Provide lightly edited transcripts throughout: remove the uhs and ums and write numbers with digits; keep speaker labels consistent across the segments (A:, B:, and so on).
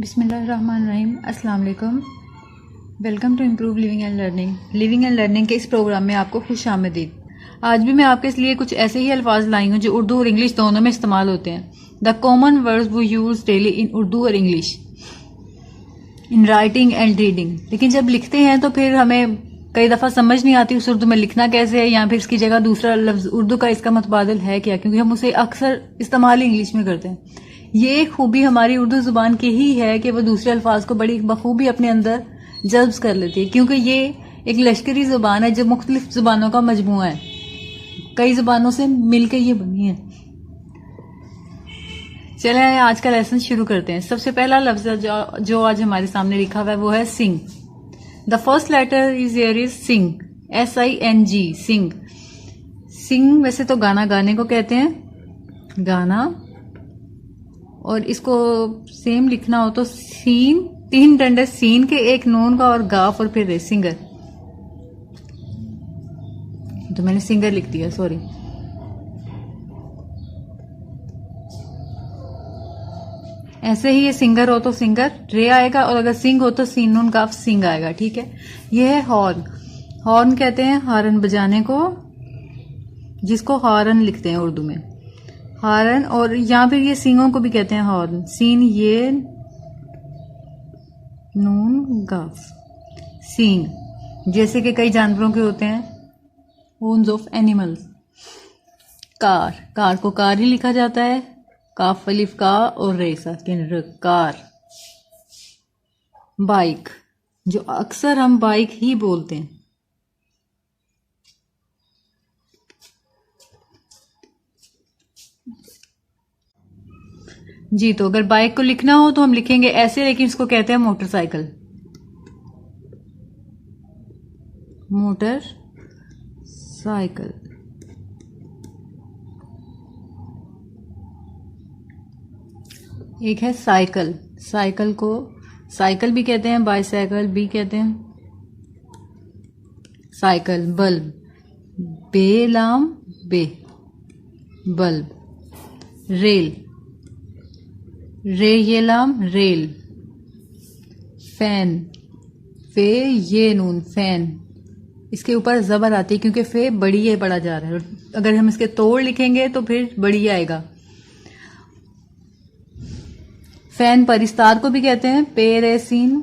A: बिस्मिल्लाहिर्रहमानिर्रहीम। अस्सलाम वालेकुम। Welcome to improve living and learning. Living and learning के इस प्रोग्राम में आपको खुश आमदीद। आज भी मैं आपके लिए कुछ ऐसे ही अल्फाज लाई हूँ जो उर्दू और इंग्लिश दोनों में इस्तेमाल होते हैं। The common words we use daily in Urdu और English in writing and reading. लेकिन जब लिखते हैं तो फिर हमें कई दफ़ा समझ नहीं आती उस उर्दू में लिखना कैसे है, या फिर इसकी जगह दूसरा लफ्ज़ उर्दू का इसका मुतबादिल है क्या, क्योंकि हम उसे अक्सर इस्तेमाल इंग्लिश में करते हैं। ये खूबी हमारी उर्दू ज़ुबान की ही है कि वह दूसरे अल्फाज को बड़ी बखूबी अपने अंदर जज्ब कर लेती है, क्योंकि ये एक लश्करी ज़ुबान है जो मुख्तलिफ ज़ुबानों का मजमूआ है। कई ज़ुबानों से मिलकर ये बनी है। चले आज का लेसन शुरू करते हैं। सबसे पहला लफ्ज़ जो आज हमारे सामने लिखा हुआ है वो है sing. The first letter is here is sing, SING, sing. Sing वैसे तो गाना गाने को कहते हैं, गाना, और इसको सेम लिखना हो तो सीन, 3 डंडे सीन के, एक नून का और गाफ और फिर रे, सिंगर। तो मैंने सिंगर लिख दिया, सॉरी। ऐसे ही ये सिंगर हो तो सिंगर रे आएगा, और अगर सिंग हो तो सीन नून गाफ सिंग आएगा। ठीक है। ये है हॉर्न। हॉर्न कहते हैं हारन बजाने को, जिसको हॉर्न लिखते हैं उर्दू में, हारन। और यहाँ फिर ये सींगों को भी कहते हैं हॉर्न, सीन ये नून गाफ सींग। जैसे कि कई जानवरों के होते हैं, होर्न्स ऑफ एनिमल्स। कार, कार को कार ही लिखा जाता है, काफ अलिफ का और रे साकिन र, कार। बाइक, जो अक्सर हम बाइक ही बोलते हैं। जी, तो अगर बाइक को लिखना हो तो हम लिखेंगे ऐसे, लेकिन इसको कहते हैं मोटरसाइकिल, मोटर साइकिल। एक है साइकिल। साइकिल को साइकिल भी कहते हैं, बाईसाइकिल भी कहते हैं। साइकिल। बल्ब, बेलाम बे, बल्ब। रेल, रे ये लाम रेल। फैन, फे ये नून फैन। इसके ऊपर जबर आती है क्योंकि फे बड़ी है, पढ़ा जा रहा है। अगर हम इसके तोड़ लिखेंगे तो फिर बड़ी आएगा। फैन परिस्तार को भी कहते हैं, पे रे सीन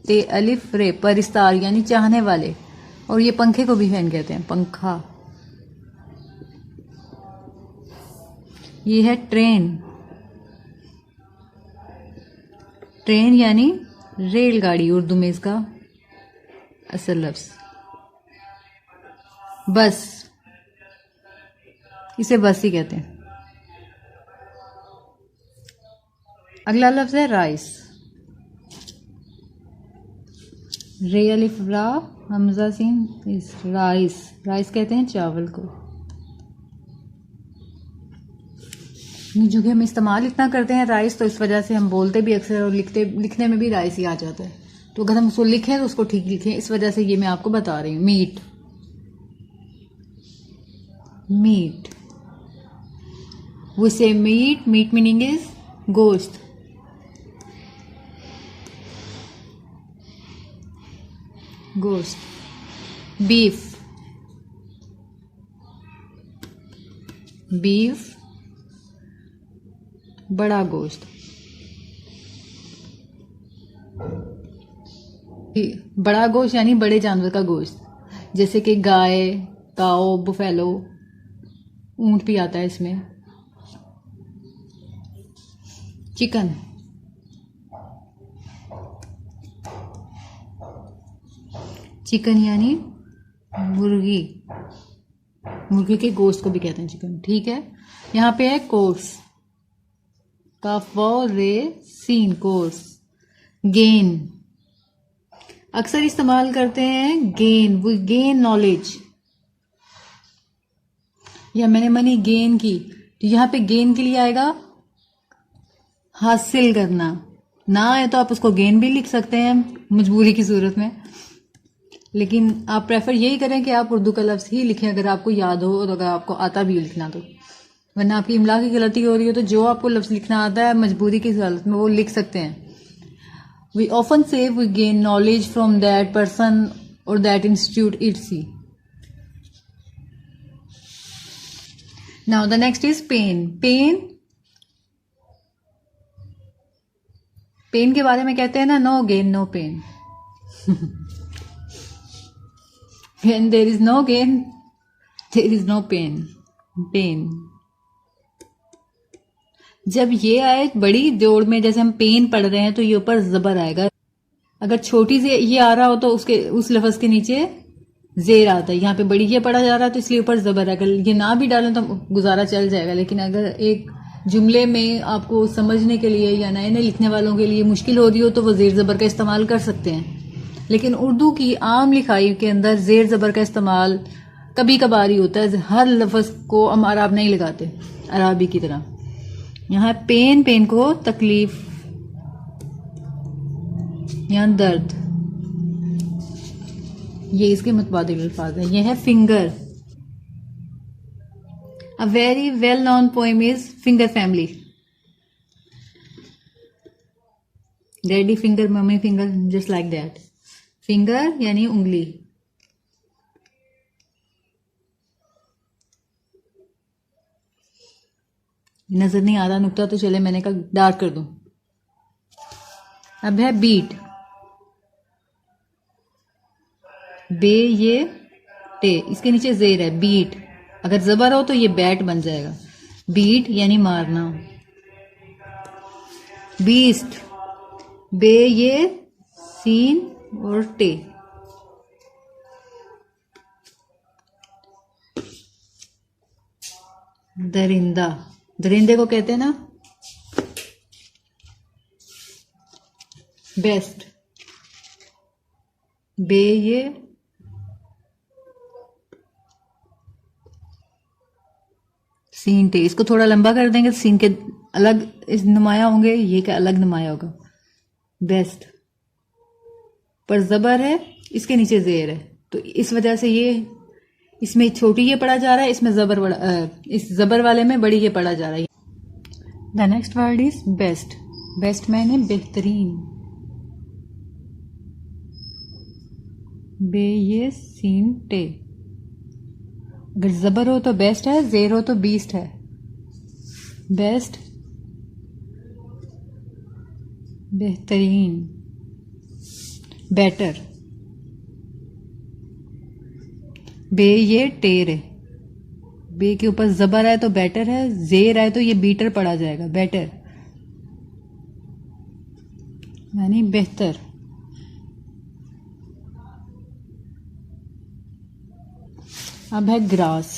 A: ते अलिफ रे, परिस्तार यानी चाहने वाले। और ये पंखे को भी फैन कहते हैं, पंखा। ये है ट्रेन। ट्रेन यानी रेलगाड़ी, उर्दू में इसका असल लफ्ज। बस, इसे बस ही कहते हैं। अगला लफ्ज है राइस। रे अलिफ रा हमजा सीन इस, राइस। राइस कहते हैं चावल को। जो कि हम इस्तेमाल इतना करते हैं राइस, तो इस वजह से हम बोलते भी अक्सर और लिखने में भी राइस ही आ जाता है। तो अगर हम उसको लिखें तो उसको ठीक लिखें, इस वजह से ये मैं आपको बता रही हूँ। मीट, मीट, वी से मीट, मीट मीनिंग इज गोश्त। गोश्त। बीफ, बीफ बड़ा गोश्त। बड़ा गोश्त यानी बड़े जानवर का गोश्त, जैसे कि गाय, काओ, बुफेलो, ऊंट भी आता है इसमें। चिकन, चिकन यानी मुर्गी, मुर्गी के गोश्त को भी कहते हैं चिकन। ठीक है। यहाँ पे है कोर्स, काफ रे सीन, कोर्स। गेन, अक्सर इस्तेमाल करते हैं गेन, वो गेन नॉलेज, या मैंने मनी गेन की, तो यहाँ पे गेन के लिए आएगा हासिल करना। ना आए तो आप उसको गेन भी लिख सकते हैं मजबूरी की सूरत में, लेकिन आप प्रेफर यही करें कि आप उर्दू का लफ्ज़ ही लिखें अगर आपको याद हो और अगर आपको आता भी लिखना तो। वरना आपकी इमला की गलती हो रही हो तो जो आपको लफ्ज़ लिखना आता है मजबूरी की हालत में वो लिख सकते हैं। We often say we gain knowledge from that person or that institute itself. Now the next is pain. Pain के बारे में कहते हैं ना, no gain no pain. When there is no gain, there is no pain. जब ये आए बड़ी जोड़ में, जैसे हम पेन पढ़ रहे हैं तो ये ऊपर जबर आएगा. अगर छोटी से ये आ रहा हो तो उस लफ्ज के नीचे जेर आता है. यहाँ पे बड़ी ये पढ़ा जा रहा है तो इसलिए ऊपर जबर आएगा. ये ना भी डालें तो गुजारा चल जाएगा. लेकिन अगर एक जुमले में आपको समझने के लिए या नए नए लिखने वालों के लिए मुश्किल हो रही हो तो वो जेर ज़बर का इस्तेमाल कर सकते हैं. लेकिन उर्दू की आम लिखाई के अंदर जेर ज़बर का इस्तेमाल कभी कभार ही होता है. हर लफ्ज़ को हम अराब नहीं लगाते अराबी की तरह. यहाँ पेन को तकलीफ या दर्द, ये इसके मुतबादिल अल्फाज है. ये है finger. A very well-known poem is Finger Family. Daddy finger, mummy finger, just like that. Finger यानी उंगली. नजर नहीं आ रहा नुक्ता, तो चले मैंने कहा डार्क कर दूं. अब है बीट. बे ये टे, इसके नीचे जेर है. बीट अगर जबर हो तो ये बैट बन जाएगा. बीट यानी मारना. बीस्ट, बे ये सीन और टे. दरिंदा, दरिंदे को कहते हैं ना बेस्ट. बे ये सीन टे. इसको थोड़ा लंबा कर देंगे तो सीन के अलग इस नुमाया होंगे, ये क्या अलग नुमाया होगा. बेस्ट पर जबर है, इसके नीचे जेर है, तो इस वजह से ये इसमें छोटी ये पढ़ा जा रहा है, इसमें जबर बड़ा, इस जबर वाले में बड़ी ये पढ़ा जा रहा है. The next word is best. Best मैंने बेहतरीन. बे ये सीन टे. अगर जबर हो तो बेस्ट है, जेर हो तो बीस्ट है. बेस्ट बेहतरीन. बेटर. बे ये टेर है. बे के ऊपर जबर है तो बेटर है, जेर है तो ये बीटर पढ़ा जाएगा. बेटर यानी बेहतर. अब है ग्रास.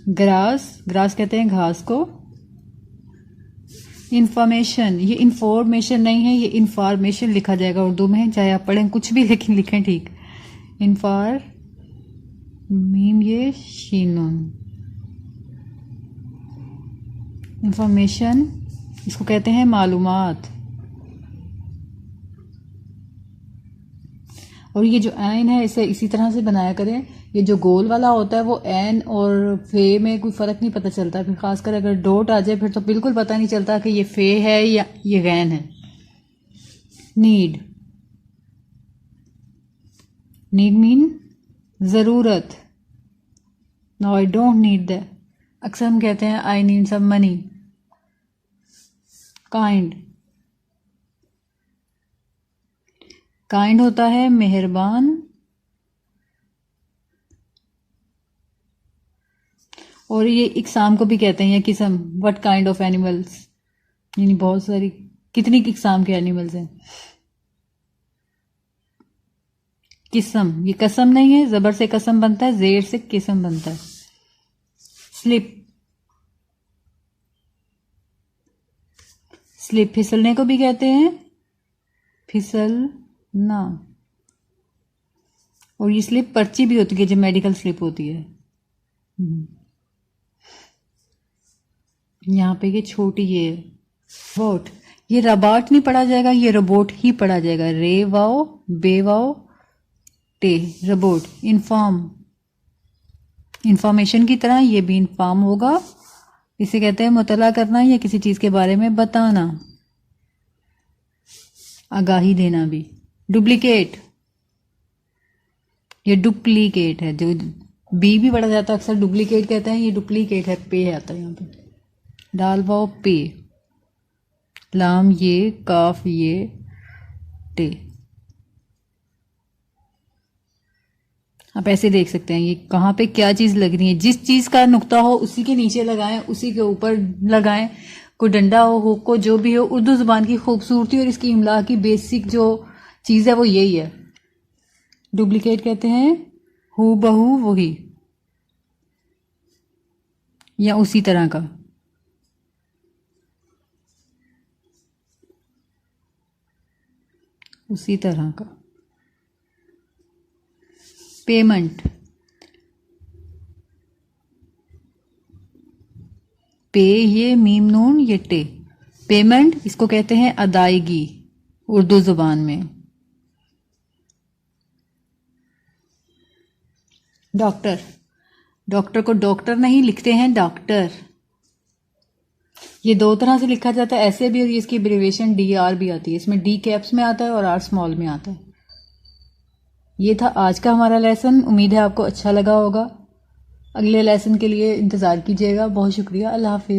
A: ग्रास कहते हैं घास को. इंफॉर्मेशन, ये इंफॉर्मेशन नहीं है, ये इंफॉर्मेशन लिखा जाएगा उर्दू में, चाहे आप पढ़ें कुछ भी लेकिन लिखें ठीक. इंफॉर मीम ये शीनून. इंफॉर्मेशन इसको कहते हैं मालूमात. और ये जो ऐन है इसे इसी तरह से बनाया करें. ये जो गोल वाला होता है वो ऐन और फे में कोई फ़र्क नहीं पता चलता. फिर खासकर अगर डॉट आ जाए फिर तो बिल्कुल पता नहीं चलता कि ये फे है या ये गैन है. नीड. नीड मीन ज़रूरत. No I don't need that. अक्सर हम कहते हैं I need some money. Kind. Kind होता है मेहरबान. और ये इकसाम को भी कहते हैं या किस्म. व्हाट काइंड ऑफ एनिमल्स, यानी बहुत सारी कितनी इकसाम के एनिमल्स हैं. किस्म, ये कसम नहीं है, जबर से कसम बनता है, जेर से किस्म बनता है. स्लिप. स्लिप फिसलने को भी कहते हैं, फिसलना. और ये स्लिप पर्ची भी होती है जो मेडिकल स्लिप होती है. यहाँ पे ये छोटी ये रोबोट. ये रबाट नहीं पढ़ा जाएगा, ये रोबोट ही पढ़ा जाएगा. रे वाओ बे वाओ टे, रोबोट. इन्फॉर्म, इंफॉर्मेशन की तरह ये भी इन्फॉर्म होगा. इसे कहते हैं मुतला करना या किसी चीज़ के बारे में बताना. आगाही देना भी। डुप्लीकेट, ये डुप्लीकेट है, जो बी भी पढ़ा जाता है अक्सर डुप्लीकेट कहते हैं, ये डुप्लीकेट है, पे आता है यहाँ पे। दाल वाव पे, लाम ये, काफ ये, टे। आप ऐसे देख सकते हैं ये कहाँ पे क्या चीज लग रही है। जिस चीज का नुक्ता हो उसी के नीचे लगाएं, उसी के ऊपर लगाएं। कोई डंडा हो, हुक को, जो भी हो। उर्दू जुबान की खूबसूरती और इसकी इमला की बेसिक जो चीज है वो यही है। डुप्लीकेट कहते हैं हू बहू वही, या उसी तरह का। उसी तरह का। पेमेंट, पे ये मीम नून ये टे। पेमेंट इसको कहते हैं अदायगी उर्दू जुबान में। डॉक्टर, डॉक्टर को डॉक्टर नहीं लिखते हैं डॉक्टर। ये दो तरह से लिखा जाता है, ऐसे भी, और इसकी एब्रिविएशन डी आर भी आती है। इसमें डी कैप्स में आता है और आर स्मॉल में आता है। ये था आज का हमारा लेसन। उम्मीद है आपको अच्छा लगा होगा। अगले लेसन के लिए इंतज़ार कीजिएगा। बहुत शुक्रिया। अल्लाह हाफिज़।